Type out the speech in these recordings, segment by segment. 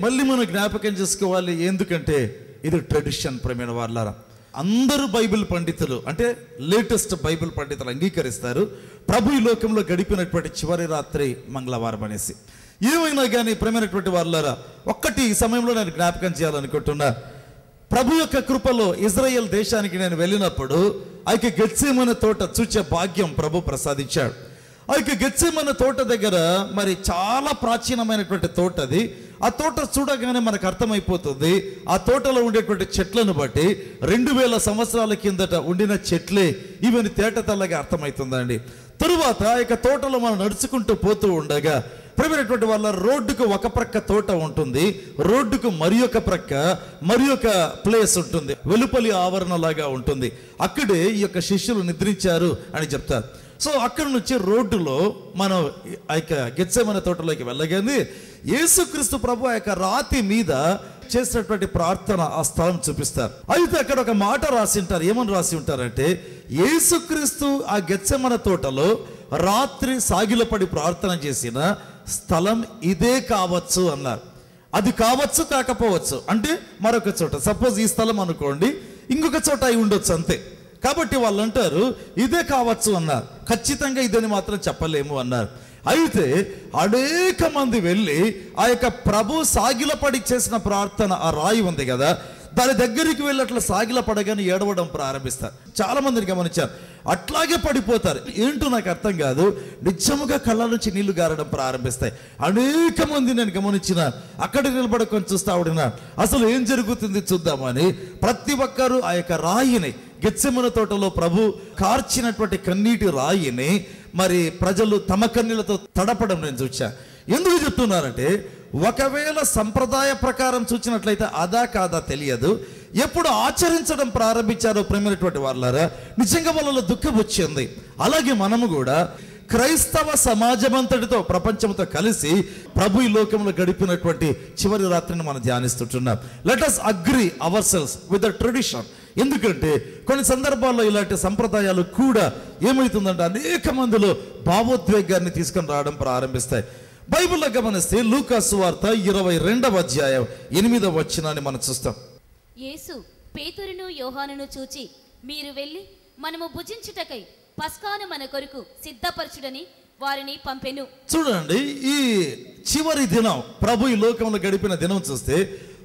మళ్ళీ మనం జ్ఞాపకం చేసుకోవాలి. ఎందుకంటే ఇది ట్రెడిషన్. ప్రేమైన వాళ్ళారా, అందరూ బైబిల్ పండితులు అంటే లేటెస్ట్ బైబిల్ పండితులు అంగీకరిస్తారు ప్రభు ఈ లోకంలో గడిపినటువంటి చివరి రాత్రి మంగళవారం అనేసి. ఏమైనా కానీ ప్రేమైనటువంటి వాళ్ళారా, ఒక్కటి ఈ సమయంలో నేను జ్ఞాపకం చేయాలనుకుంటున్నా. ప్రభు యొక్క కృపలో ఇజ్రాయెల్ దేశానికి నేను వెళ్ళినప్పుడు ఆ యొక్క గెత్సేమనే తోట చూచే భాగ్యం ప్రభు ప్రసాదించాడు. ఆ యొక్క గెత్సేమనే తోట దగ్గర మరి చాలా ప్రాచీనమైనటువంటి తోట అది. ఆ తోట చూడగానే మనకు అర్థమైపోతుంది, ఆ తోటలో ఉండేటువంటి చెట్లను బట్టి 2000 సంవత్సరాల కిందట ఉండిన చెట్లే ఇవన్నీ తేటతెల్లగా అర్థమవుతుందండి. తరువాత ఆ యొక్క తోటలో మనం నడుచుకుంటూ పోతూ ఉండగా ప్రేమైనటువంటి వాళ్ళ రోడ్డుకు ఒక ప్రక్క తోట ఉంటుంది, రోడ్డుకు మరి ఒక ప్రక్క మరి ఒక ప్లేస్ ఉంటుంది, వెలుపలి ఆవరణ లాగా ఉంటుంది. అక్కడే ఈ యొక్క శిష్యులు నిద్రించారు అని చెప్తారు. సో అక్కడి నుంచి రోడ్డులో మనం ఆ యొక్క గెత్సేమనే తోటలోకి వెళ్ళగానే యేసుక్రీస్తు ప్రభు ఆ యొక్క రాతి మీద చేసినటువంటి ప్రార్థన ఆ స్థలం చూపిస్తారు. అయితే అక్కడ ఒక మాట రాసి ఉంటారు. ఏమని రాసి ఉంటారంటే, యేసుక్రీస్తు ఆ గెత్సేమనే తోటలో రాత్రి సాగిలపడి ప్రార్థన చేసిన స్థలం ఇదే కావచ్చు అన్నారు. అది కావచ్చు కాకపోవచ్చు అంటే మరొక చోట, సపోజ్ ఈ స్థలం అనుకోండి, ఇంకొక చోట అయి ఉండొచ్చు అంతే. కాబట్టి వాళ్ళు అంటారు ఇదే కావచ్చు అన్నారు, ఖచ్చితంగా ఇదని మాత్రం చెప్పలేము అన్నారు. అయితే అనేక మంది వెళ్ళి ఆ యొక్క ప్రభు సాగిలపడి చేసిన ప్రార్థన ఆ రాయి ఉంది కదా, దాని దగ్గరికి వెళ్ళి అట్లా సాగిల పడగానే ఏడవడం ప్రారంభిస్తారు. చాలా మందిని గమనించారు, అట్లాగే పడిపోతారు. ఏంటో నాకు అర్థం కాదు, నిజముగా కళ్ళ నుంచి నీళ్లు గారడం ప్రారంభిస్తాయి. అనేక మంది నేను గమనించిన అక్కడికి నిలబడుకొని చూస్తా ఉడినా అసలు ఏం జరుగుతుంది చూద్దామని ప్రతి ఒక్కరూ ఆ యొక్క రాయిని, గెత్సేమనే తోటలో ప్రభు కార్చినటువంటి కన్నీటి రాయిని మరి ప్రజలు తమ కన్నీళ్లతో తడపడం నేను చూచా. ఎందుకు చెప్తున్నారంటే, ఒకవేళ సంప్రదాయ ప్రకారం చూచినట్లయితే అదా కాదా తెలియదు, ఎప్పుడు ఆచరించడం ప్రారంభించారో ప్రేమైనటువంటి వాళ్ళారా నిజంగా వాళ్ళలో దుఃఖం వచ్చింది. అలాగే మనము కూడా క్రైస్తవ సమాజం అంతటితో ప్రపంచంతో కలిసి ప్రభు ఈ లోకంలో గడిపినటువంటి చివరి రాత్రిని మనం ధ్యానిస్తుంటున్నాం. Let us agree ourselves with the tradition. ఎందుకంటే కొన్ని సందర్భాల్లో ఇలాంటి సంప్రదాయాలు కూడా ఏమవుతుందంటే అనేక మందిలో భావోద్వేగాన్ని తీసుకొని రావడం ప్రారంభిస్తాయి. బైబిల్లో గమనిస్తే లూకా సువార్త 22వ అధ్యాయం 8వ వచనాన్ని మనం చూస్తాం. యేసు పేతురును యోహానును చూచి, మీరు వెళ్ళి మనము భుజించుటకై పస్కాను మన కొరకు సిద్ధపరచుడని వారిని పంపెను. చూడండి, ఈ చివరి దినం ప్రభు ఈ లోకంలో గడిపిన దినం చూస్తే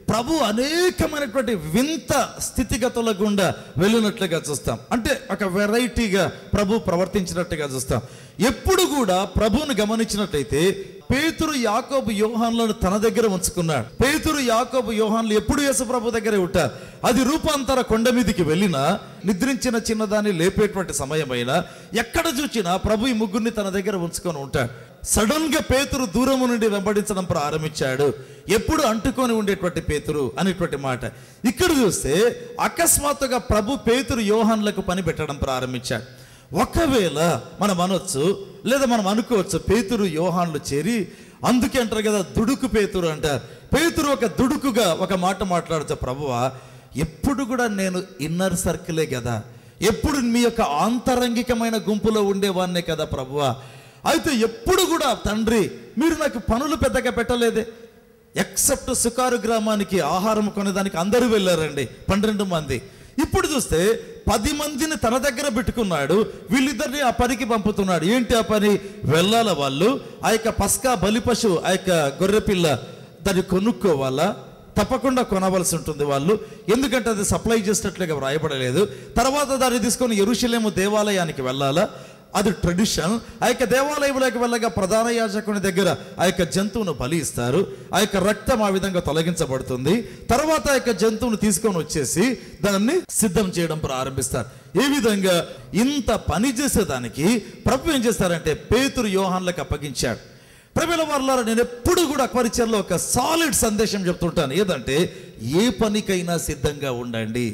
ప్రభు అనేకమైనటువంటి వింత స్థితిగతుల గుండా వెళ్ళినట్లుగా చూస్తాం. అంటే ఒక వెరైటీగా ప్రభు ప్రవర్తించినట్టుగా చూస్తాం. ఎప్పుడు కూడా ప్రభువును గమనించినట్లయితే పేతురు యాకోబు యోహానులను తన దగ్గర ఉంచుకున్నాడు. పేతురు యాకోబు యోహానులు ఎప్పుడు యేసు ప్రభు దగ్గరే ఉంటారు. అది రూపాంతర కొండ మీదికి వెళ్ళినా, నిద్రించిన చిన్నదాన్ని లేపేటువంటి సమయమైనా, ఎక్కడ చూచినా ప్రభు ఈ ముగ్గురిని తన దగ్గర ఉంచుకొని ఉంటాడు. సడన్ గా పేతురు దూరము నుండి వెంబడించడం ప్రారంభించాడు. ఎప్పుడు అంటుకొని ఉండేటువంటి పేతురు అనేటువంటి మాట. ఇక్కడ చూస్తే అకస్మాత్తుగా ప్రభు పేతురు యోహానులకు పని పెట్టడం ప్రారంభించాడు. ఒకవేళ మనం అనొచ్చు, లేదా మనం అనుకోవచ్చు, పేతురు యోహానులు చేరి, అందుకే అంటారు కదా దుడుకు పేతురు అంటారు. పేతురు ఒక దుడుకుగా ఒక మాట మాట్లాడచ్చు, ప్రభువా ఎప్పుడు కూడా నేను ఇన్నర్ సర్కిలే కదా, ఎప్పుడు మీ యొక్క ఆంతరంగికమైన గుంపులో ఉండేవాన్నే కదా ప్రభువా. అయితే ఎప్పుడు కూడా తండ్రి మీరు నాకు పనులు పెద్దగా పెట్టలేదే, ఎక్సెప్ట్ సుకారు గ్రామానికి ఆహారం కొనేదానికి అందరూ వెళ్ళారండి 12 మంది. ఇప్పుడు చూస్తే 10 మందిని తన దగ్గర పెట్టుకున్నాడు, వీళ్ళిద్దరిని ఆ పనికి పంపుతున్నాడు. ఏంటి ఆ పని? వెళ్ళాల వాళ్ళు ఆ యొక్క పస్కా బలి పశువు, ఆ యొక్క గొర్రెపిల్ల దాన్ని కొనుక్కోవాలా, తప్పకుండా కొనవలసి ఉంటుంది వాళ్ళు, ఎందుకంటే అది సప్లై చేసినట్లుగా వ్రాయబడలేదు. తర్వాత దాన్ని తీసుకొని యెరూషలేము దేవాలయానికి వెళ్ళాలా, అది ట్రెడిషన్. ఆ యొక్క దేవాలయంలోకి వెళ్ళగా ప్రధాన యాజకుని దగ్గర ఆ యొక్క జంతువును బలి ఇస్తారు. ఆ యొక్క రక్తం ఆ విధంగా తొలగించబడుతుంది. తర్వాత ఆ యొక్క జంతువును తీసుకొని వచ్చేసి దాన్ని సిద్ధం చేయడం ప్రారంభిస్తారు. ఏ విధంగా ఇంత పని చేసేదానికి ప్రభు ఏం చేస్తారంటే పేతురు యోహానులకు అప్పగించాడు. ప్రేమల వారలారా, నేను ఎప్పుడు కూడా పరిచయంలో ఒక సాలిడ్ సందేశం చెప్తుంటాను. ఏదంటే ఏ పనికైనా సిద్ధంగా ఉండండి,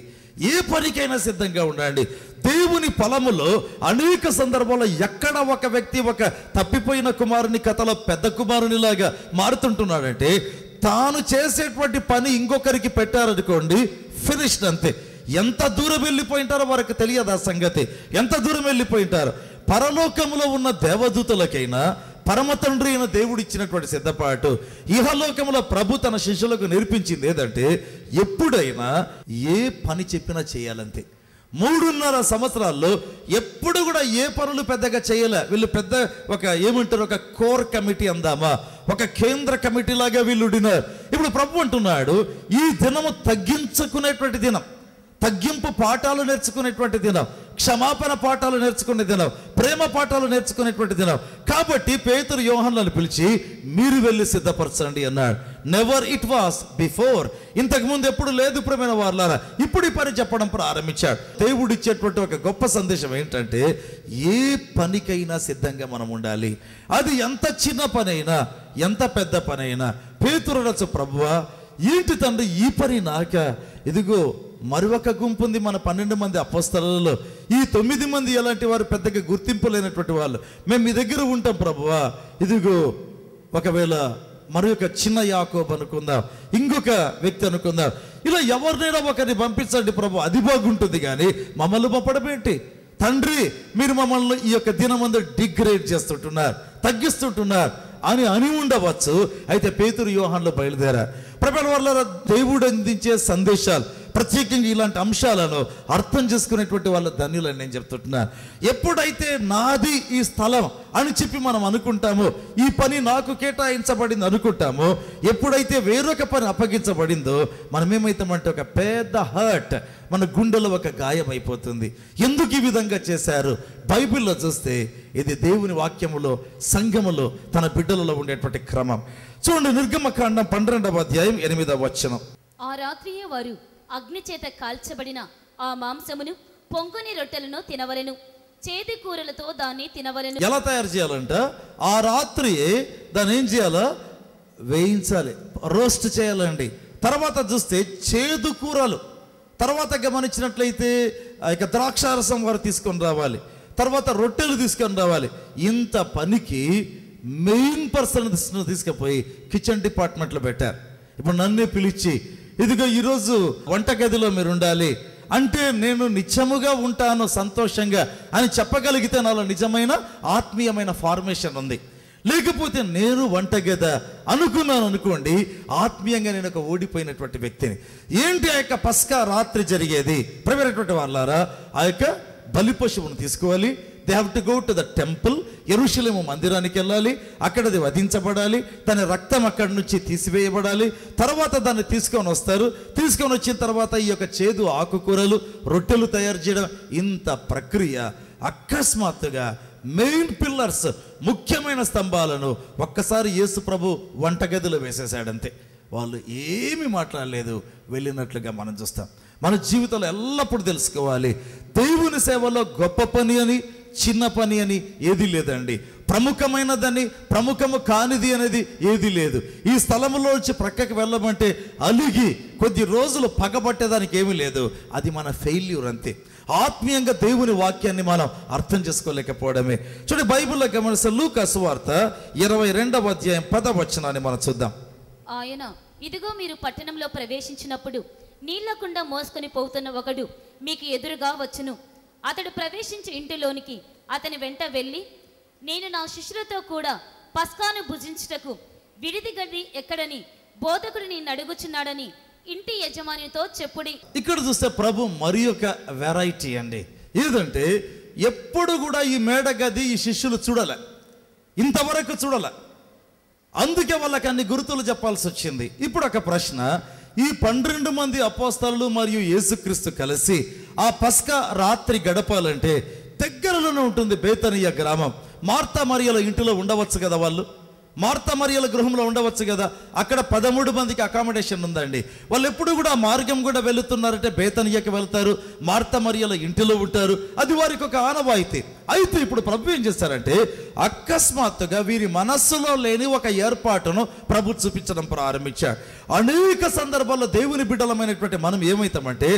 ఏ పనికైనా సిద్ధంగా ఉండండి. దేవుని పొలములో అనేక సందర్భాల్లో ఎక్కడ ఒక వ్యక్తి ఒక తప్పిపోయిన కుమారుని కథలో పెద్ద కుమారునిలాగా మారుతుంటున్నాడంటే, తాను చేసేటువంటి పని ఇంకొకరికి పెట్టారనుకోండి, ఫినిష్డ్ అంతే. ఎంత దూరం వెళ్ళిపోయింటారో వారికి తెలియదు ఆ సంగతి, ఎంత దూరం వెళ్ళిపోయింటారు. పరలోకములో ఉన్న దేవదూతలకైనా పరమ తండ్రి అయిన దేవుడు ఇచ్చినటువంటి సిద్ధపాటు. ఇహలోకంలో ప్రభు తన శిష్యులకు నేర్పించింది ఏదంటే, ఎప్పుడైనా ఏ పని చెప్పినా చేయాలంతే. 3.5 సంవత్సరాల్లో ఎప్పుడు కూడా ఏ పనులు పెద్దగా చేయలే. వీళ్ళు పెద్ద ఒక కోర్ కమిటీ అందామా, ఒక కేంద్ర కమిటీ లాగా వీళ్ళు ఉడినారు. ఇప్పుడు ప్రభు అంటున్నాడు, ఈ దినము తగ్గించుకునేటువంటి దినం, తగ్గింపు పాఠాలు నేర్చుకునేటువంటి దినం, క్షమాపణ పాఠాలు నేర్చుకునే దినం, ప్రేమ పాఠాలు నేర్చుకునేటువంటి దినం. కాబట్టి పేతురు యోహానులను పిలిచి మీరు వెళ్ళి సిద్ధపరచండి అన్నాడు. Never it was before. ఇంతకుముందు ఎప్పుడు లేదు ప్రియమైన వారలారా, ఇప్పుడు ఈ పని చెప్పడం ప్రారంభించాడు. దేవుడు ఇచ్చేటువంటి ఒక గొప్ప సందేశం ఏంటంటే, ఏ పనికైనా సిద్ధంగా మనం ఉండాలి. అది ఎంత చిన్న పనైనా, ఎంత పెద్ద పనైనా. పేతురు అనొచ్చు, ప్రభువా ఏంటి తండ్రి ఈ పని నాక? ఇదిగో మరి ఒక గుంపు ఉంది మన 12 మంది అపోస్తలులలో. ఈ 9 మంది ఎలాంటి వారు? పెద్దగా గుర్తింపు లేనటువంటి వాళ్ళు. మేము మీ దగ్గర ఉంటాం ప్రభువా. ఇదిగో ఒకవేళ మరి ఒక చిన్న యాకోబు అనుకుందాం, ఇంకొక వ్యక్తి అనుకుందాం, ఇలా ఎవరినైనా ఒకరిని పంపించండి ప్రభు, అది బాగుంటుంది. కానీ మమ్మల్ని పంపడం ఏంటి తండ్రి? మీరు మమ్మల్ని ఈ యొక్క దినమందు డిగ్రేడ్ చేస్తుంటున్నారు, తగ్గిస్తుంటున్నారు అని ఉండవచ్చు. అయితే పేతురు యోహానులు బయలుదేరారు. ప్రభువైన వారలారా, దేవుడు అందించే సందేశాలు, ప్రత్యేకంగా ఇలాంటి అంశాలను అర్థం చేసుకునేటువంటి వాళ్ళ ధన్యులని నేను చెప్తుంటున్నాను. ఎప్పుడైతే నాది ఈ స్థలం అని చెప్పి మనం అనుకుంటామో, ఈ పని నాకు కేటాయించబడింది అనుకుంటామో, ఎప్పుడైతే వేరొక పని అప్పగించబడిందో మనం ఏమైతామంటే ఒక పెద్ద హర్ట్, మన గుండెలో ఒక గాయం అయిపోతుంది. ఎందుకు ఈ విధంగా చేశారు? బైబిల్లో చూస్తే ఇది దేవుని వాక్యములో, సంఘములో, తన బిడ్డలలో ఉండేటువంటి క్రమం. చూడండి, నిర్గమకాండం 12వ అధ్యాయం 8వ వచనం. ఆ రాత్రియే వారు అగ్ని చేత కాల్చబడిన ఆ మాంసమును, పొంగని రొట్టెలను తినవలెను, చేతి కూరలతో దాన్ని తినవలెను. ఎలా తయారు చేయాలంట? ఆ రాత్రి దాన్ని ఏం చేయాలో వేయించాలి, రోస్ట్ చేయాలండి. తర్వాత చూస్తే చేదు కూరలు, తర్వాత గమనించినట్లయితే ఇక ద్రాక్షారసం వారు తీసుకొని రావాలి, తర్వాత రొట్టెలు తీసుకొని రావాలి. ఇంత పనికి మెయిన్ పర్సన్ తీసుకుపోయి కిచెన్ డిపార్ట్మెంట్లో పెట్టారు. ఇప్పుడు నన్నే పిలిచి, ఇదిగో ఈరోజు వంటగదిలో మీరు ఉండాలి అంటే నేను నిత్యముగా ఉంటాను సంతోషంగా అని చెప్పగలిగితే నాలో నిజమైన ఆత్మీయమైన ఫార్మేషన్ ఉంది. లేకపోతే నేను వంటగద అనుకున్నాను అనుకోండి, ఆత్మీయంగా నేను ఒక ఓడిపోయినటువంటి వ్యక్తిని. ఏంటి ఆ యొక్క పస్కా రాత్రి జరిగేది? ప్రియమైనటువంటి వాళ్ళారా, ఆ యొక్క బలి పశువును తీసుకోవాలి. They have to go to the temple. యెరూషలేము మందిరానికి వెళ్ళాలి, అక్కడ అది వధించబడాలి, తన రక్తం అక్కడి నుంచి తీసివేయబడాలి. తర్వాత దాన్ని తీసుకొని వస్తారు. తీసుకొని వచ్చిన తర్వాత ఈ యొక్క చేదు ఆకుకూరలు, రొట్టెలు తయారు చేయడం, ఇంత ప్రక్రియ అకస్మాత్తుగా మెయిన్ పిల్లర్స్, ముఖ్యమైన స్తంభాలను ఒక్కసారి యేసు ప్రభు వంటగదిలో వేసేసాడంతే. వాళ్ళు ఏమి మాట్లాడలేదు, వెళ్ళినట్లుగా మనం చూస్తాం. మన జీవితంలో ఎల్లప్పుడూ తెలుసుకోవాలి, దేవుని సేవలో గొప్ప పని అని, చిన్న పని అని ఏది లేదండి. ప్రముఖమైనదని, ప్రముఖము కానిది అనేది ఏది లేదు. ఈ స్థలంలో వచ్చి ప్రక్కకి వెళ్ళమంటే అలిగి కొద్ది రోజులు పగబట్టేదానికి ఏమీ లేదు. అది మన ఫెయిల్యూర్ అంతే. ఆత్మీయంగా దేవుని వాక్యాన్ని మనం అర్థం చేసుకోలేకపోవడమే. చూడండి, బైబిల్లో గమనిస్తే లూకా సువార్త 22వ అధ్యాయం 10వ వచనాన్ని మనం చూద్దాం. ఆయన, ఇదిగో మీరు పట్టణంలో ప్రవేశించినప్పుడు నీళ్లకుండా మోసుకొని పోతున్న ఒకడు మీకు ఎదురుగా వచ్చును. అతడు ప్రవేశించి ఇంటిలోనికి అతని వెంట వెళ్ళి, నేను నా శిష్యులతో కూడా పస్కాను భుజించుటకు విడిది గది ఎక్కడని బోధకుడు నిన్ను అడుగుచున్నాడని ఇంటి యజమానితో చెప్పుడి. ఇక్కడ చూస్తే ప్రభు మరి ఒక వెరైటీ అండి. ఏదంటే ఎప్పుడు కూడా ఈ మేడ గది ఈ శిష్యులు చూడలే, ఇంతవరకు చూడలే. అందుకే వాళ్ళకి అన్ని గుర్తులు చెప్పాల్సి వచ్చింది. ఇప్పుడు ఒక ప్రశ్న, ఈ 12 మంది అపోస్తలులు మరియు యేసుక్రీస్తు కలిసి ఆ పస్కా రాత్రి గడపాలంటే దగ్గరలోనే ఉంటుంది బేతనియ గ్రామం. మార్తా మరియల ఇంటిలో ఉండవచ్చు కదా, వాళ్ళు మార్తా మరియల గృహంలో ఉండవచ్చు కదా. అక్కడ 13 మందికి అకామిడేషన్ ఉందండి. వాళ్ళు ఎప్పుడు కూడా మార్గం కూడా వెళుతున్నారంటే బేతనియకి వెళ్తారు, మార్తా మరియల ఇంటిలో ఉంటారు. అది వారికి ఒక ఆనవాయితీ. అయితే ఇప్పుడు ప్రభు ఏం చేస్తారంటే, అకస్మాత్తుగా వీరి మనస్సులో లేని ఒక ఏర్పాటును ప్రభు చూపించడం ప్రారంభించాడు. అనేక సందర్భాల్లో దేవుని బిడ్డలమైనటువంటి మనం ఏమవుతామంటే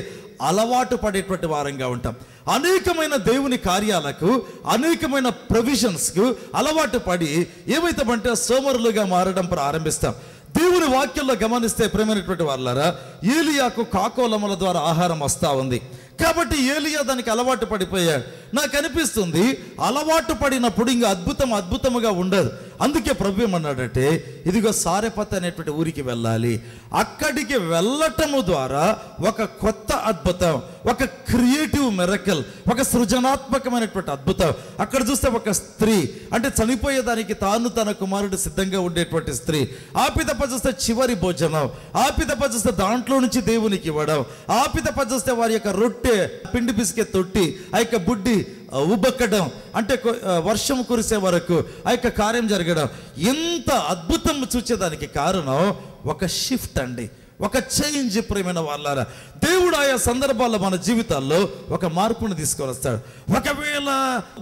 అలవాటు పడేటువంటి వారంగా ఉంటాం. అనేకమైన దేవుని కార్యాలకు, అనేకమైన ప్రొవిజన్స్కు అలవాటు పడి ఏమవుతామంటే సోమరులుగా మారడం ప్రారంభిస్తాం. దేవుని వాక్యంలో గమనిస్తే ప్రేమైనటువంటి వాళ్ళారా, ఏలియాకు కాకోలముల ద్వారా ఆహారం వస్తూ ఉంది. కాబట్టి ఏలియా దానికి అలవాటు పడిపోయాడు. నాకు అనిపిస్తుంది అలవాటు పడినప్పుడు ఇంకా అద్భుతముగా ఉండదు. అందుకే ప్రభు ఏమన్నాడంటే, ఇదిగో సారెపత్ అనేటువంటి ఊరికి వెళ్ళాలి. అక్కడికి వెళ్ళటము ద్వారా ఒక కొత్త అద్భుతం, ఒక క్రియేటివ్ మిరకల్, ఒక సృజనాత్మకమైనటువంటి అద్భుతం. అక్కడ చూస్తే ఒక స్త్రీ, అంటే చనిపోయేదానికి తాను తన కుమారుడు సిద్ధంగా ఉండేటువంటి స్త్రీ. ఆపితప్ప చూస్తే చివరి భోజనం, ఆపితప్ప చూస్తే దాంట్లో నుంచి దేవునికి ఇవ్వడం, ఆపితప్ప చూస్తే వారి యొక్క రొట్టె పిండి పిసికే తొట్టి, ఆ యొక్క బుడ్డి ఉబ్బక్కడం, అంటే వర్షం కురిసే వరకు ఆ యొక్క కార్యం జరగడం. ఎంత అద్భుతం చూసేదానికి కారణం ఒక షిఫ్ట్ అండి, ఒక చేంజ్. ప్రియమైన వాళ్ళారా, దేవుడు ఆయా సందర్భాల్లో మన జీవితాల్లో ఒక మార్పును తీసుకొని వస్తాడు. ఒకవేళ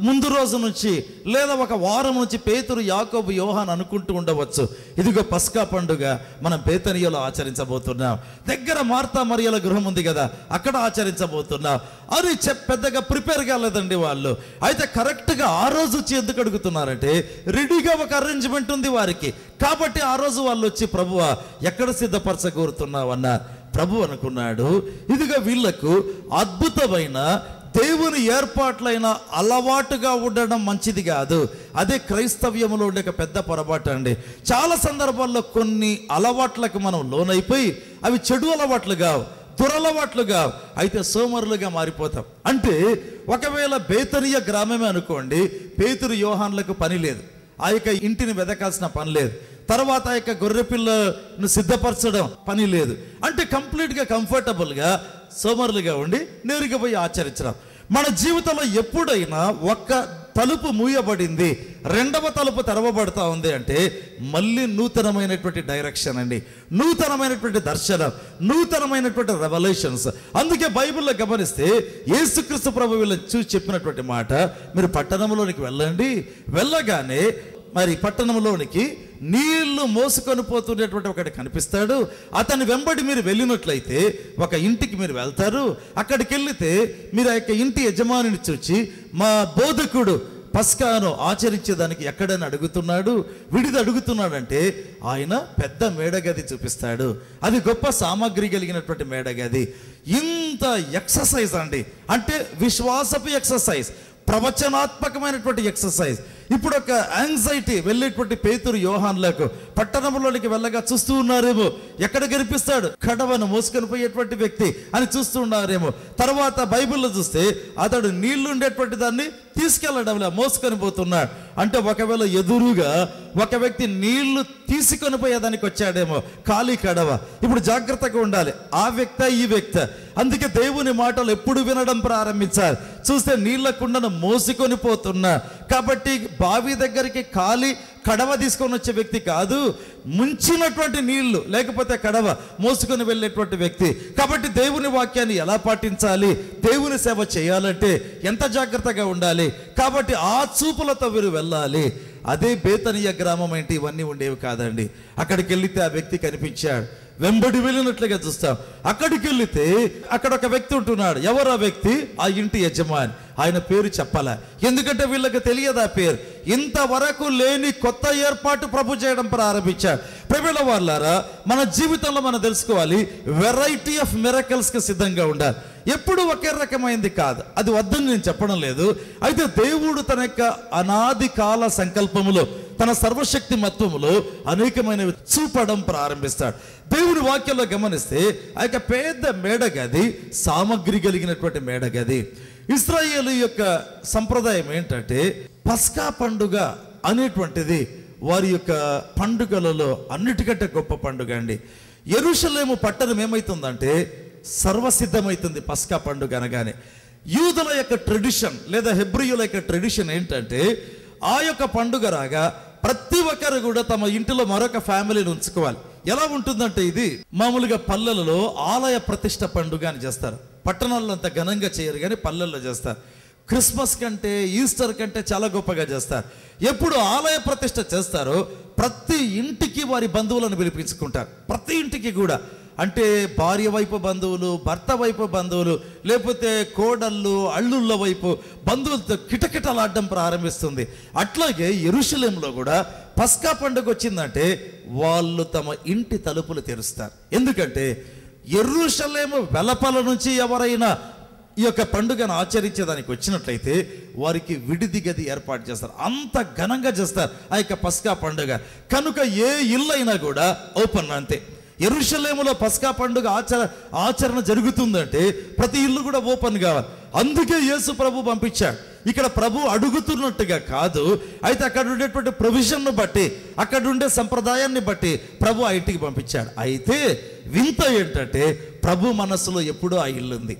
ముందు రోజు నుంచి లేదా ఒక వారం నుంచి పేతురు, యాకోబు, యోహాన్ అనుకుంటూ ఉండవచ్చు, ఇదిగో పస్కా పండుగ మనం బేతనీయలో ఆచరించబోతున్నాం, దగ్గర మార్తా మరియల గృహం ఉంది కదా అక్కడ ఆచరించబోతున్నాం అని పెద్దగా ప్రిపేర్ కాలేదండి వాళ్ళు. అయితే కరెక్ట్గా ఆ రోజు వచ్చి ఎందుకు అడుగుతున్నారంటే, రెడీగా ఒక అరేంజ్మెంట్ ఉంది వారికి. కాబట్టి ఆ రోజు వాళ్ళు వచ్చి, ప్రభువా ఎక్కడ సిద్ధపరచగోరుతున్నావు అన్నారు. ప్రభు అనుకున్నాడు, ఇదిగా వీళ్లకు అద్భుతమైన దేవుని ఏర్పాట్లైన అలవాటుగా ఉండడం మంచిది కాదు. అదే క్రైస్తవ్యంలో ఉండే ఒక పెద్ద పొరపాటు అండి. చాలా సందర్భాల్లో కొన్ని అలవాట్లకు మనం లోనైపోయి అవి చెడు అలవాట్లుగా, దురలవాట్లుగా, అయితే సోమరులుగా మారిపోతాం. అంటే ఒకవేళ బేతనీయ గ్రామమే అనుకోండి, పేతురు, యోహాన్లకు పని లేదు, ఆ యొక్క ఇంటిని వెదకాల్సిన పని లేదు, తర్వాత ఆ యొక్క గొర్రెపిల్లను సిద్ధపరచడం పని లేదు. అంటే కంప్లీట్గా కంఫర్టబుల్గా సోమరులుగా ఉండి నేరుగా పోయి ఆచరించడం. మన జీవితంలో ఎప్పుడైనా ఒక్క తలుపు మూయబడింది, రెండవ తలుపు తెరవబడతా ఉంది అంటే మళ్ళీ నూతనమైనటువంటి డైరెక్షన్ అండి, నూతనమైనటువంటి దర్శనం, నూతనమైనటువంటి రెవల్యూషన్స్. అందుకే బైబిల్లో గమనిస్తే యేసుక్రీస్తు ప్రభు వీళ్ళని చూసి చెప్పినటువంటి మాట, మీరు పట్టణంలోనికి వెళ్ళండి, వెళ్ళగానే మరి పట్టణంలోనికి నీళ్లు మోసుకొని పోతున్నటువంటి ఒకటి కనిపిస్తాడు. అతని వెంబడి మీరు వెళ్ళినట్లయితే ఒక ఇంటికి మీరు వెళ్తారు. అక్కడికి వెళితే మీరు ఆ యొక్క ఇంటి యజమానిని చూచి, మా బోధకుడు పస్కాను ఆచరించేదానికి ఎక్కడని అడుగుతున్నాడు, విడిది అడుగుతున్నాడంటే ఆయన పెద్ద మేడగది చూపిస్తాడు. అది గొప్ప సామాగ్రి కలిగినటువంటి మేడగది. ఇంత ఎక్సర్సైజ్ అండి, అంటే విశ్వాసపు ఎక్సర్సైజ్, ప్రవచనాత్మకమైనటువంటి ఎక్సర్సైజ్. ఇప్పుడు ఒక యాంగ్జైటీ వెళ్ళేటువంటి పేతురు, యోహాన్లకు పట్టణంలోనికి వెళ్ళగా చూస్తూ ఉన్నారేమో, ఎక్కడ కనిపిస్తాడు, కడవను మోసుకొని పోయేటువంటి వ్యక్తి అని చూస్తూ ఉన్నారేమో. తర్వాత బైబిల్లో చూస్తే అతడు నీళ్లు ఉండేటువంటి దాన్ని తీసుకెళ్ళడంలో మోసుకొని పోతున్నాడు. అంటే ఒకవేళ ఎదురుగా ఒక వ్యక్తి నీళ్లు తీసుకొని పోయేదానికి వచ్చాడేమో, ఖాళీ కడవ. ఇప్పుడు జాగ్రత్తగా ఉండాలి, ఆ వ్యక్తి ఈ వ్యక్తి. అందుకే దేవుని మాటలు ఎప్పుడు వినడం ప్రారంభించాలి. చూస్తే నీళ్ల కుండను మోసుకొని పోతున్నా, కాబట్టి బావి దగ్గరికి ఖాళీ కడవ తీసుకొని వచ్చే వ్యక్తి కాదు, ముంచినటువంటి నీళ్లు లేకపోతే కడవ మోసుకొని వెళ్ళేటువంటి వ్యక్తి. కాబట్టి దేవుని వాక్యాన్ని ఎలా పాటించాలి, దేవుని సేవ చేయాలంటే ఎంత జాగ్రత్తగా ఉండాలి. కాబట్టి ఆ చూపులతో వీరు వెళ్ళాలి. అదే బేతనీయ గ్రామం ఏంటి, ఇవన్నీ ఉండేవి కాదండి. అక్కడికి వెళితే ఆ వ్యక్తి కనిపించాడు, వెంబడి వెళ్ళినట్లుగా చూస్తాం. అక్కడికి వెళితే అక్కడ ఒక వ్యక్తి ఉంటున్నాడు. ఎవరు ఆ వ్యక్తి? ఆ ఇంటి యజమాని. ఆయన పేరు చెప్పాల, ఎందుకంటే వీళ్ళకి తెలియదు ఆ పేరు. ఇంతవరకు లేని కొత్త ఏర్పాటు ప్రభు చేయడం ప్రారంభించాడు. ప్రియమైన వాళ్ళారా, మన జీవితంలో మనం తెలుసుకోవాలి, వెరైటీ ఆఫ్ మిరకల్స్కి సిద్ధంగా ఉండాలి. ఎప్పుడు ఒకే రకమైంది కాదు, అది వద్దని నేను చెప్పడం లేదు. అయితే దేవుడు తన యొక్క అనాది కాల సంకల్పములో, తన సర్వశక్తి మత్వములో అనేకమైనవి చూపడం ప్రారంభిస్తాడు. దేవుని వాక్యంలో గమనిస్తే ఆ యొక్క పెద్ద మేడగది సామగ్రి కలిగినటువంటి మేడగది. ఇశ్రాయేలు యొక్క సంప్రదాయం ఏంటంటే, పస్కా పండుగ అనేటువంటిది వారి యొక్క పండుగలలో అన్నిటికంటే గొప్ప పండుగ అండి. యెరూషలేము పట్టణం ఏమవుతుందంటే సర్వసిద్ధమవుతుంది పస్కా పండుగ అనగానే. యూదుల యొక్క ట్రెడిషన్ లేదా హెబ్రీయుల యొక్క ట్రెడిషన్ ఏంటంటే, ఆ యొక్క పండుగ రాగా ప్రతి ఒక్కరు కూడా తమ ఇంటిలో మరొక ఫ్యామిలీని ఉంచుకోవాలి. ఎలా ఉంటుందంటే, ఇది మామూలుగా పల్లెలలో ఆలయ ప్రతిష్ట పండుగ అని చేస్తారు. పట్టణాల్లో అంత ఘనంగా చేయరు కానీ పల్లెల్లో చేస్తారు. క్రిస్మస్ కంటే, ఈస్టర్ కంటే చాలా గొప్పగా చేస్తారు. ఎప్పుడు ఆలయ ప్రతిష్ట చేస్తారో ప్రతి ఇంటికి వారి బంధువులను పిలిపించుకుంటారు. ప్రతి ఇంటికి కూడా, అంటే భార్య వైపు బంధువులు, భర్త వైపు బంధువులు, లేకపోతే కోడళ్ళు, అల్లుళ్ళ వైపు బంధువులతో కిటకిటలాడడం ప్రారంభిస్తుంది. అట్లాగే యెరూషలేములో కూడా పస్కా పండుగ వచ్చిందంటే వాళ్ళు తమ ఇంటి తలుపులు తెరుస్తారు. ఎందుకంటే యెరూషలేము వెలపల నుంచి ఎవరైనా ఈ యొక్క పండుగను ఆచరించేదానికి వచ్చినట్లయితే వారికి విడిది గది ఏర్పాటు చేస్తారు. అంత ఘనంగా చేస్తారు ఆ యొక్క పస్కా పండుగ. కనుక ఏ ఇల్లు అయినా కూడా ఓపెన్ అంతే. యెరూషలేములో పస్కా పండుగ ఆచరణ జరుగుతుందంటే ప్రతి ఇల్లు కూడా ఓపెన్ కావాలి. అందుకే యేసు ప్రభు పంపించాడు. ఇక్కడ ప్రభు అడుగుతున్నట్టుగా కాదు, అయితే అక్కడ ఉండేటువంటి ప్రొవిజన్ను బట్టి, అక్కడ ఉండే సంప్రదాయాన్ని బట్టి ప్రభు ఆ ఇంటికి పంపించాడు. అయితే వింత ఏంటంటే ప్రభు మనస్సులో ఎప్పుడూ ఆ ఇల్లు ఉంది,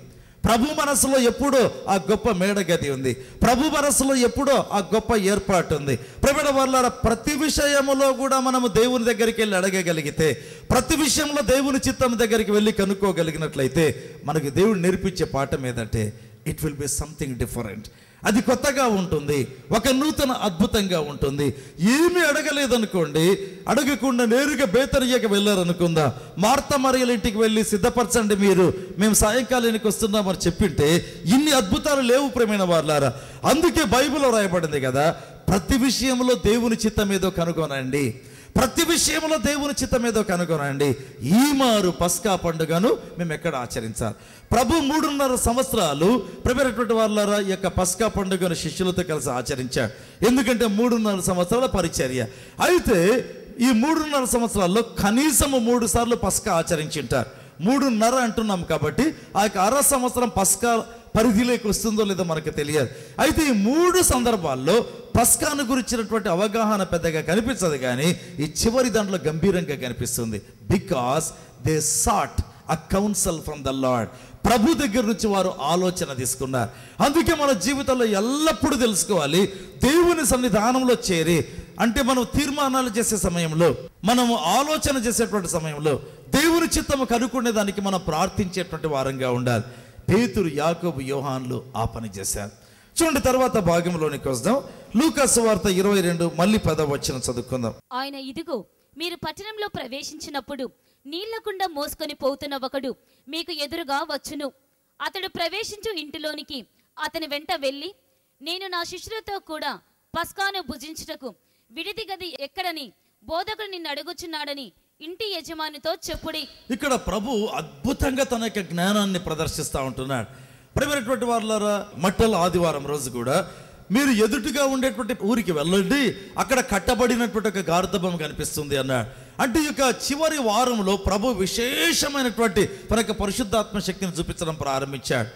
ప్రభు మనసులో ఎప్పుడో ఆ గొప్ప మేడగది ఉంది, ప్రభు మనసులో ఎప్పుడో ఆ గొప్ప ఏర్పాటు ఉంది. ప్రియమైన వారలారా, ప్రతి విషయములో కూడా మనము దేవుని దగ్గరికి వెళ్ళి అడగగలిగితే, ప్రతి విషయంలో దేవుని చిత్తం దగ్గరికి వెళ్ళి కనుక్కోగలిగినట్లయితే మనకి దేవుడు నేర్పించే పాఠం ఏదంటే it will be something different. అది కొత్తగా ఉంటుంది, ఒక నూతన అద్భుతంగా ఉంటుంది. ఏమీ అడగలేదనుకోండి, అడగకుండా నేరుగా బేతనియకి వెళ్ళారనుకుందా, మార్త మరియల ఇంటికి వెళ్ళి సిద్ధపరచండి మీరు, మేము సాయంకాలానికి వస్తున్నామని చెప్పింటే ఇన్ని అద్భుతాలు లేవు ప్రియమైన వారలారా. అందుకే బైబిల్లో రాయబడింది కదా, ప్రతి విషయంలో దేవుని చిత్తం ఏదో కనుగొనండి, ప్రతి విషయంలో దేవుని చిత్తం ఏదో కనుగొనండి. ఈ మారు పస్కా పండుగను మేము ఎక్కడ ఆచరించాలి? ప్రభు 3.5 సంవత్సరాలు ప్రియమైనటువంటి వారలారా ఈ యొక్క పస్కా పండుగను శిష్యులతో కలిసి ఆచరించాడు. ఎందుకంటే 3.5 సంవత్సరాల పరిచర్య. అయితే ఈ 3.5 సంవత్సరాల్లో కనీసము 3 సార్లు పస్కా ఆచరించింటారు. 3.5 అంటున్నాం కాబట్టి ఆ యొక్క 1/2 సంవత్సరం పస్కా పరిధిలోకి వస్తుందో లేదో మనకు తెలియదు. అయితే ఈ 3 సందర్భాల్లో పస్కాను గురించినటువంటి అవగాహన పెద్దగా కనిపించదు, కానీ ఈ చివరి దాంట్లో గంభీరంగా కనిపిస్తుంది. Because they sat a council from the Lord. ప్రభు దగ్గర నుంచి వారు ఆలోచన తీసుకున్నారు. అందుకే మన జీవితంలో ఎల్లప్పుడూ తెలుసుకోవాలి, దేవుని సన్నిధానంలో చేరి, అంటే మనం తీర్మానాలు చేసే సమయంలో, మనము ఆలోచన చేసేటువంటి సమయంలో దేవుని చిత్తము కనుక్కునే దానికి మనం ప్రార్థించేటువంటి వారంగా ఉండాలి. పేతురు, యాకోబు, యోహాన్లు ఆ పని చేశారు. చూడండి, తర్వాత భాగంలోనికి వద్దాం. లూకా సువార్త 22 మళ్ళీ 10వ వచనం చదువుకుందాం. ఆయన, ఇదిగో మీరు పట్టణంలో ప్రవేశించినప్పుడు నీళ్లకుండా మోసుకొని పోతున్న ఒకడు మీకు ఎదురుగా వచ్చును. అతడు ప్రవేశించు ఇంటిలోనికి అతని వెంట వెళ్ళి, నేను నా శిష్యులతో కూడా పస్కాను భుజించుటకు విడిది గది ఎక్కడని బోధకుడు నిన్ను అడుగుచున్నాడని ఇంటి యజమానితో చెప్పుడి. ఇక్కడ ప్రభు అద్భుతంగా తన యొక్క జ్ఞానాన్ని ప్రదర్శిస్తూ ఉంటున్నాడు. ప్రియమైనటువంటి వారలారా, మట్టల ఆదివారం రోజు కూడా మీరు ఎదుటిగా ఉండేటువంటి ఊరికి వెళ్ళండి, అక్కడ కట్టబడినటువంటి ఒక గార్ధబం కనిపిస్తుంది అన్నాడు. అంటే ఈ యొక్క చివరి వారంలో ప్రభు విశేషమైనటువంటి తన యొక్క పరిశుద్ధాత్మ శక్తిని చూపించడం ప్రారంభించాడు.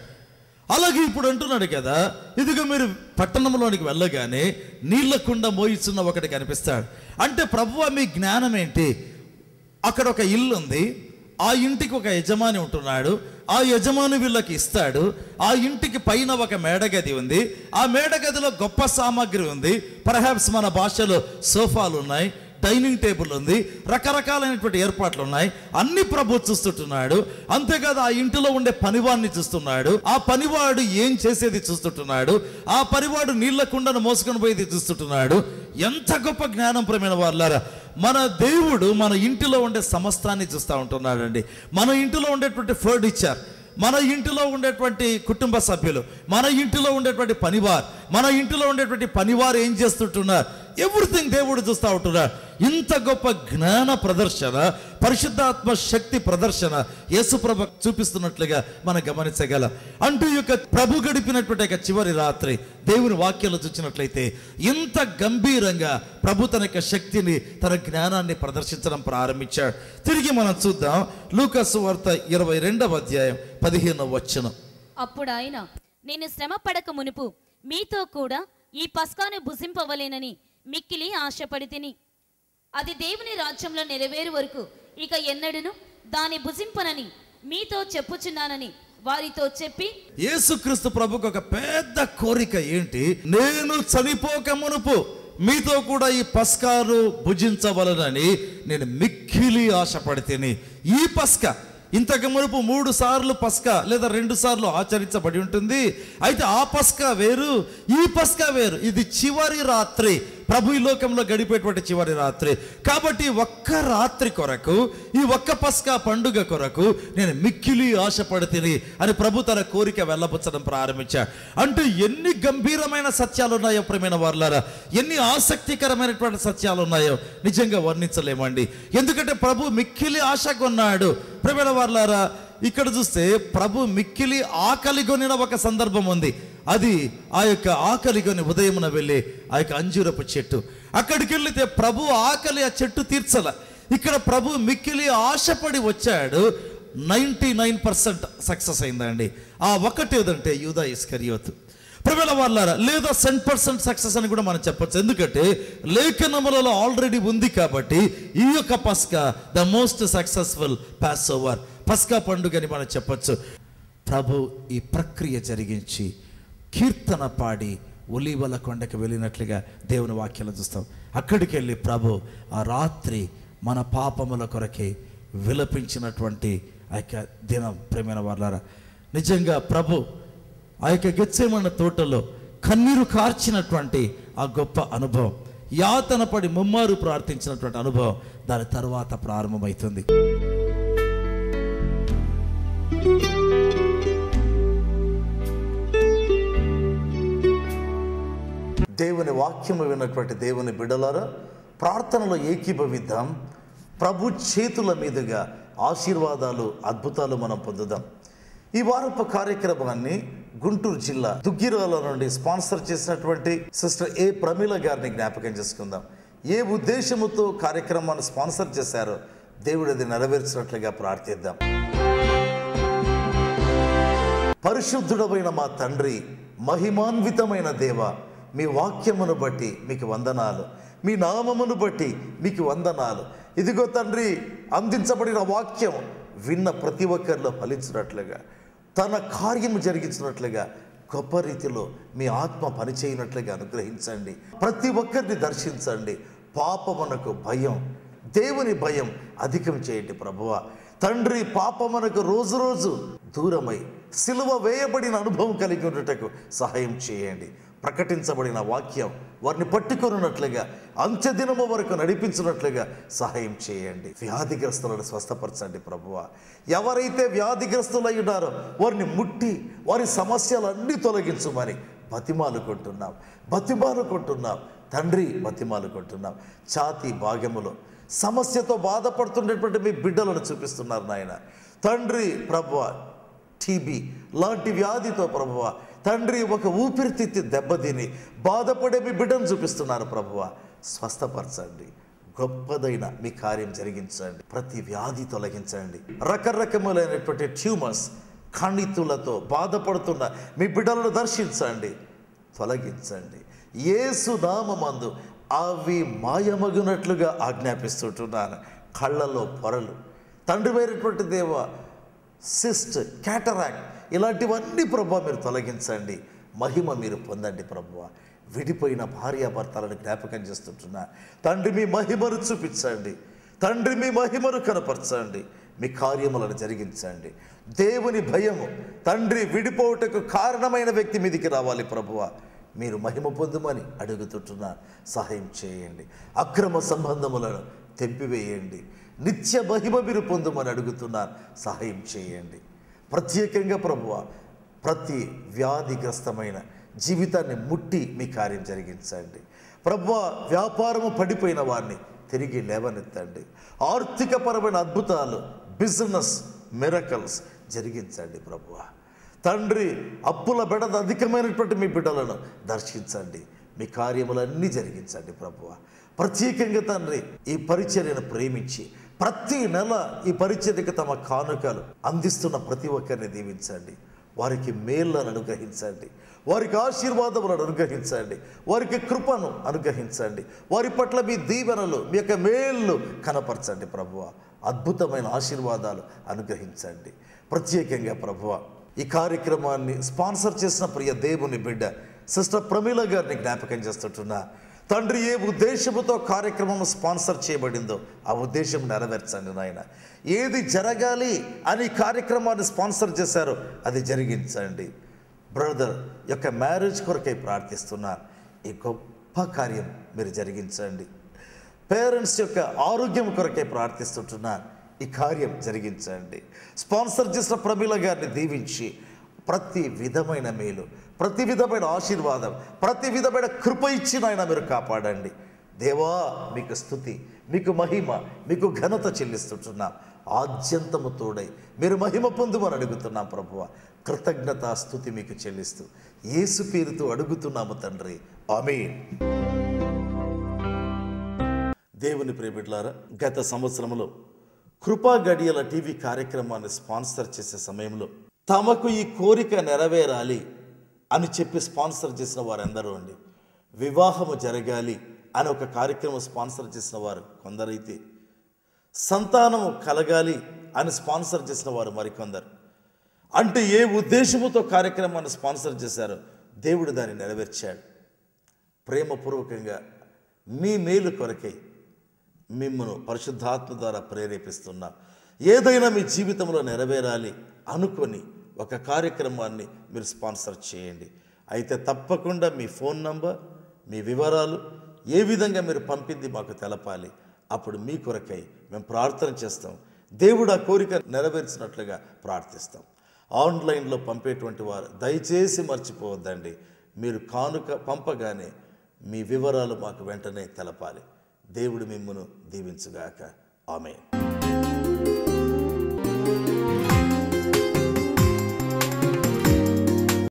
అలాగే ఇప్పుడు అంటున్నాడు కదా, ఇదిగో మీరు పట్టణంలోనికి వెళ్ళగానే నీళ్లకుండా మోయిస్తున్న ఒకటి కనిపిస్తాడు. అంటే ప్రభువా మీ జ్ఞానం ఏంటి? అక్కడ ఒక ఇల్లు ఉంది, ఆ ఇంటికి ఒక యజమాని ఉంటున్నాడు, ఆ యజమాని వీళ్ళకి ఇస్తాడు. ఆ ఇంటికి పైన ఒక మేడగది ఉంది, ఆ మేడగదిలో గొప్ప సామాగ్రి ఉంది. పర్హాప్స్ మన భాషలో సోఫాలు ఉన్నాయి, డైనింగ్ టేబుల్ ఉంది, రకరకాలైనటువంటి ఏర్పాట్లు ఉన్నాయి. అన్ని ప్రభు చూస్తుంటున్నాడు. అంతేకాదు ఆ ఇంటిలో ఉండే పనివాడిని చూస్తున్నాడు, ఆ పనివాడు ఏం చేసేది చూస్తుంటున్నాడు, ఆ పనివాడు నీళ్ల కుండను మోసుకొని పోయేది చూస్తుంటున్నాడు. ఎంత గొప్ప జ్ఞానం ప్రియమైన వారలారా! మన దేవుడు మన ఇంటిలో ఉండే సమస్తాన్ని చూస్తూ ఉంటున్నాడండి. మన ఇంటిలో ఉండేటువంటి ఫర్నిచర్, మన ఇంటిలో ఉండేటువంటి కుటుంబ సభ్యులు, మన ఇంటిలో ఉండేటువంటి పనివారు, మన ఇంటిలో ఉండేటువంటి పనివారు ఏం చేస్తుంటున్నారు, ఎవ్రీథింగ్ దేవుడు చూస్తూ ఉంటున్నాడు. ఇంత గొప్ప జ్ఞాన ప్రదర్శన, పరిశుద్ధాత్మ శక్తి ప్రదర్శన యేసుప్రభు చూపిస్తున్నట్లుగా మనం గమనించగలం. అంటూ ఈ యొక్క ప్రభు గడిపినటువంటి చివరి రాత్రి దేవుని వాక్యాలు చూసినట్లయితే ఇంత గంభీరంగా ప్రభు తన యొక్క శక్తిని, తన జ్ఞానాన్ని ప్రదర్శించడం ప్రారంభించాడు. తిరిగి మనం చూద్దాం, లూకా సువార్త 22వ అధ్యాయం 15వ వచనం. అప్పుడు ఆయన, నేను శ్రమ పడక మునుపు మీతో కూడా ఈ పస్కాను భుజింపవలేనని మిక్కిలి ఆశపడి తిని, అది దేవుని రాజ్యంలో నెరవేరు వరకు ఇక ఎన్నడూను దాని భుజింపనని మీతో చెప్పుచున్నానని వారితో చెప్పి, యేసుక్రీస్తు ప్రభుకు ఒక పెద్ద కోరిక ఏంటి? నేను చనిపోక మునుపు మీతో కూడా ఈ పస్కాను భుజించవలనని నేను మిక్కిలి ఆశపడితేని. ఈ పస్కా ఇంతకు మునుపు 3 సార్లు పస్కా లేదా 2 సార్లు ఆచరించబడి ఉంటుంది. అయితే ఆ పస్కా వేరు, ఈ పస్కా వేరు. ఇది చివరి రాత్రి, ప్రభు ఈ లోకంలో గడిపేటువంటి చివరి రాత్రి. కాబట్టి ఒక్క రాత్రి కొరకు, ఈ ఒక్క పస్కా పండుగ కొరకు నేను మిక్కిలి ఆశపడితిని అని ప్రభు తన కోరిక వెళ్ళబుచ్చడం ప్రారంభించాడు. అంటే ఎన్ని గంభీరమైన సత్యాలు ఉన్నాయో ప్రియమైన వారలారా, ఎన్ని ఆసక్తికరమైనటువంటి సత్యాలు ఉన్నాయో నిజంగా వర్ణించలేమండి. ఎందుకంటే ప్రభు మిక్కిలి ఆశ కొన్నాడు. ప్రియమైన వారలారా, ఇక్కడ చూస్తే ప్రభు మిక్కిలి ఆకలిగొనిన ఒక సందర్భం ఉంది. అది ఆ యొక్క ఆకలిగొని ఉదయమున వెళ్ళి ఆ యొక్క అంజూరపు చెట్టు, అక్కడికి వెళితే ప్రభు ఆకలి ఆ చెట్టు తీర్చల. ఇక్కడ ప్రభు మిక్కిలి ఆశపడి వచ్చాడు. 99% సక్సెస్ అయిందండి. ఆ ఒకటి ఏదంటే యూదా ఇస్కరియోతు. ప్రభుల వాళ్ళారా, లేదా 100% సక్సెస్ అని కూడా మనం చెప్పొచ్చు. ఎందుకంటే లేఖనములలో ఆల్రెడీ ఉంది కాబట్టి ఈ యొక్క పస్కా the most successful pass over, పస్కా పండుగ అని మనం చెప్పొచ్చు. ప్రభు ఈ ప్రక్రియ జరిగించి కీర్తన పాడి ఒలీవల కొండకు వెళ్ళినట్లుగా దేవుని వాక్యాలు చూస్తాం. అక్కడికి వెళ్ళి ప్రభు ఆ రాత్రి మన పాపముల కొరకే విలపించినటువంటి ఆ యొక్క దినం. ప్రేమైన వాళ్ళారా, నిజంగా ప్రభు ఆ యొక్క గెత్సేమన్న తోటలో కన్నీరు కార్చినటువంటి ఆ గొప్ప అనుభవం, యాతన పడి ముమ్మారు ప్రార్థించినటువంటి అనుభవం దాని తర్వాత ప్రారంభమవుతుంది. దేవుని వాక్యము విన్నటువంటి దేవుని బిడ్డలారా, ప్రార్థనలో ఏకీభవిద్దాం. ప్రభు చేతుల మీదుగా ఆశీర్వాదాలు, అద్భుతాలు మనం పొందుదాం. ఈ వారపు కార్యక్రమాన్ని గుంటూరు జిల్లా దుగ్గిరాల నుండి స్పాన్సర్ చేసినటువంటి సిస్టర్ ఏ ప్రమీల గారిని జ్ఞాపకం చేసుకుందాం. ఏ ఉద్దేశముతో కార్యక్రమాన్ని స్పాన్సర్ చేశారో దేవుడు అది నెరవేర్చినట్లుగా ప్రార్థిద్దాం. పరిశుద్ధుడమైన మా తండ్రి, మహిమాన్వితమైన దేవ, మీ వాక్యమును బట్టి మీకు వందనాలు, మీ నామమును బట్టి మీకు వందనాలు. ఇదిగో తండ్రి, అందించబడిన వాక్యం విన్న ప్రతి ఒక్కరిలో ఫలించినట్లుగా, తన కార్యము జరిగించినట్లుగా, గొప్ప రీతిలో మీ ఆత్మ పనిచేయనట్లుగా అనుగ్రహించండి. ప్రతి ఒక్కరిని దర్శించండి. పాపమునకు భయం, దేవుని భయం అధికం చేయండి ప్రభువా. తండ్రి, పాపమునకు రోజు రోజు దూరమై సిలువ వేయబడిన అనుభవం కలిగి ఉండటకు సహాయం చేయండి. ప్రకటించబడిన వాక్యం వారిని పట్టుకొనున్నట్లుగా, అంత్యదినము వరకు నడిపించినట్లుగా సహాయం చేయండి. వ్యాధిగ్రస్తులను స్వస్థపరచండి ప్రభువా. ఎవరైతే వ్యాధిగ్రస్తులై ఉన్నారో వారిని ముట్టి వారి సమస్యలన్నీ తొలగించమని బతిమాలుకుంటున్నాం తండ్రి, బతిమాలుకుంటున్నాం. ఛాతీ భాగములో సమస్యతో బాధపడుతున్నటువంటి మీ బిడ్డలను చూపిస్తున్నారు నాయన. తండ్రి ప్రభువా, టీబీ లాంటి వ్యాధితో ప్రభువా తండ్రి, ఒక ఊపిరితిత్తి దెబ్బతిని బాధపడే మీ బిడ్డను చూపిస్తున్నారు ప్రభువా. స్వస్థపరచండి, గొప్పదైన మీ కార్యం జరిగించండి. ప్రతి వ్యాధి తొలగించండి. రకరకములైనటువంటి ట్యూమర్స్, కణితులతో బాధపడుతున్న మీ బిడ్డలను దర్శించండి, తొలగించండి. యేసు నామమందు అవి మాయమగునట్లుగా ఆజ్ఞాపిస్తుంటున్నాను. కళ్ళలో పొరలు, తండ్రి వేరేటువంటి దేవ, సిస్ట్, క్యాటరాక్ట్ ఇలాంటివన్నీ ప్రభువా మీరు తొలగించండి. మహిమ మీరు పొందండి ప్రభువా. విడిపోయిన భార్యాభర్తలను జ్ఞాపకం చేస్తుంటున్నా తండ్రి, మీ మహిమను చూపించండి. తండ్రి, మీ మహిమను కనపరచండి. మీ కార్యములను జరిగించండి. దేవుని భయము తండ్రి విడిపోవటకు కారణమైన వ్యక్తి మీదికి రావాలి ప్రభువా. మీరు మహిమ పొందుమని అడుగుతుంటున్నా, సహాయం చేయండి. అక్రమ సంబంధములను తెంపివేయండి. నిత్య మహిమ మీరు పొందుమని అడుగుతున్నారు, సహాయం చేయండి. ప్రత్యేకంగా ప్రభువా, ప్రతి వ్యాధిగ్రస్తమైన జీవితాన్ని ముట్టి మీ కార్యం జరిగించండి ప్రభువా. వ్యాపారము పడిపోయిన వారిని తిరిగి లేవనెత్తండి. ఆర్థికపరమైన అద్భుతాలు, బిజినెస్ మిరకల్స్ జరిగించండి ప్రభువా. తండ్రి, అప్పుల బెడద అధికమైనటువంటి మీ బిడ్డలను దర్శించండి. మీ కార్యములన్నీ జరిగించండి ప్రభువా. ప్రత్యేకంగా తండ్రి, ఈ పరిచర్యను ప్రేమించి ప్రతి నెల ఈ పరిచర్యకు తమ కానుకలు అందిస్తున్న ప్రతి ఒక్కరిని దీవించండి. వారికి మేళ్లను అనుగ్రహించండి, వారికి ఆశీర్వాదములను అనుగ్రహించండి, వారికి కృపను అనుగ్రహించండి. వారి పట్ల మీ దీవెనలు, మీ యొక్క మేళ్ళు కనపరచండి ప్రభువా. అద్భుతమైన ఆశీర్వాదాలు అనుగ్రహించండి. ప్రత్యేకంగా ప్రభువా, ఈ కార్యక్రమాన్ని స్పాన్సర్ చేసిన ప్రియ దేవుని బిడ్డ సిస్టర్ ప్రమీల గారిని జ్ఞాపకం చేస్తుంటున్నా తండ్రి. ఏ ఉద్దేశముతో కార్యక్రమం స్పాన్సర్ చేయబడిందో ఆ ఉద్దేశం నెరవేర్చండి నాయన. ఏది జరగాలి అని కార్యక్రమాన్ని స్పాన్సర్ చేశారో అది జరిగించండి. బ్రదర్ యొక్క మ్యారేజ్ కొరకై ప్రార్థిస్తున్నారు, ఈ గొప్ప కార్యం మీరు జరిగించండి. పేరెంట్స్ యొక్క ఆరోగ్యం కొరకై ప్రార్థిస్తుంటున్నారు, ఈ కార్యం జరిగించండి. స్పాన్సర్ చేసిన ప్రమీల గారిని దీవించి ప్రతి విధమైన మేలు, ప్రతి విధమైన ఆశీర్వాదం, ప్రతి విధమైన కృప ఇచ్చి నాయన మీరు కాపాడండి దేవా. మీకు స్తుతి, మీకు మహిమ, మీకు ఘనత చెల్లిస్తుంటున్నాం. ఆద్యంతము తోడై మీరు మహిమ పొందుమని అడుగుతున్నాం ప్రభువా. కృతజ్ఞతా స్తుతి మీకు చెల్లిస్తూ యేసు పేరుతో అడుగుతున్నాము తండ్రి, ఆమేన్. దేవుని ప్రియబిడ్డలారా, గత సంవత్సరంలో కృపా గడియల టీవీ కార్యక్రమాన్ని స్పాన్సర్ చేసే సమయంలో తమకు ఈ కోరిక నెరవేరాలి అని చెప్పి స్పాన్సర్ చేసిన వారందరూ అండి, వివాహము జరగాలి అని ఒక కార్యక్రమం స్పాన్సర్ చేసిన వారు కొందరైతే, సంతానము కలగాలి అని స్పాన్సర్ చేసిన వారు మరికొందరు. అంటే ఏ ఉద్దేశముతో కార్యక్రమాన్ని స్పాన్సర్ చేశారో దేవుడు దాన్ని నెరవేర్చాడు. ప్రేమపూర్వకంగా మీ మేలు కొరకై మిమ్మల్ని పరిశుద్ధాత్మ ద్వారా ప్రేరేపిస్తున్నా. ఏదైనా మీ జీవితంలో నెరవేరాలి అనుకొని ఒక కార్యక్రమాన్ని మీరు స్పాన్సర్ చేయండి. అయితే తప్పకుండా మీ ఫోన్ నంబర్, మీ వివరాలు, ఏ విధంగా మీరు పంపింది మాకు తెలపాలి. అప్పుడు మీ కొరకై మేము ప్రార్థన చేస్తాం. దేవుడు ఆ కోరిక నెరవేర్చినట్లుగా ప్రార్థిస్తాం. ఆన్లైన్లో పంపేటువంటి వారు దయచేసి మర్చిపోవద్దండి. మీరు కానుక పంపగానే మీ వివరాలు మాకు వెంటనే తెలపాలి. దేవుడు మిమ్మును దీవించుగాక. ఆమేన్.